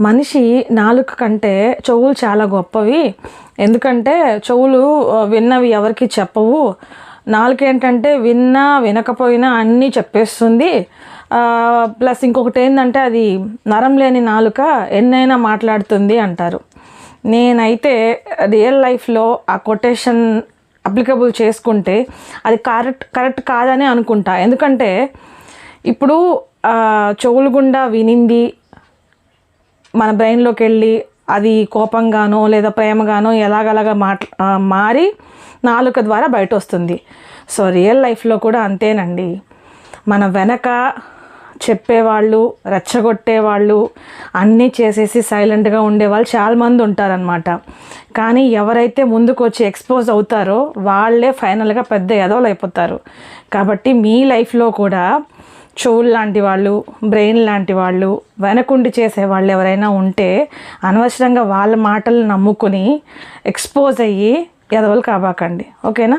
మనిషి నాలుక కంటే చెవులు చాలా గొప్పవి. ఎందుకంటే చెవులు విన్నవి ఎవరికి చెప్పవు. నాలుక ఏంటంటే విన్నా వినకపోయినా అన్నీ చెప్పేస్తుంది. ప్లస్ ఇంకొకటి ఏంటంటే అది నరం లేని నాలుక ఎన్నైనా మాట్లాడుతుంది అంటారు. నేనైతే రియల్ లైఫ్లో ఆ కొటేషన్ అప్లికబుల్ చేసుకుంటే అది కరెక్ట్ కాదని అనుకుంటా. ఎందుకంటే ఇప్పుడు చెవులు గుండా వినింది మన బ్రెయిన్లోకి వెళ్ళి అది కోపంగానో లేదా ప్రేమగానో ఎలాగలాగా మారి నాలుక ద్వారా బయట వస్తుంది. సో రియల్ లైఫ్లో కూడా అంతేనండి. మన వెనక చెప్పేవాళ్ళు, రెచ్చగొట్టేవాళ్ళు, అన్నీ చేసేసి సైలెంట్గా ఉండేవాళ్ళు చాలామంది ఉంటారనమాట. కానీ ఎవరైతే ముందుకు వచ్చి ఎక్స్పోజ్ అవుతారో వాళ్ళే ఫైనల్గా పెద్ద ఎదవలు అయిపోతారు. కాబట్టి మీ లైఫ్లో కూడా చెవులు లాంటి వాళ్ళు, బ్రెయిన్ లాంటి వాళ్ళు, వెనకుండి చేసేవాళ్ళు ఎవరైనా ఉంటే అనవసరంగా వాళ్ళ మాటలు నమ్ముకుని ఎక్స్పోజ్ అయ్యి ఎదవలు కాబాకండి. ఓకేనా?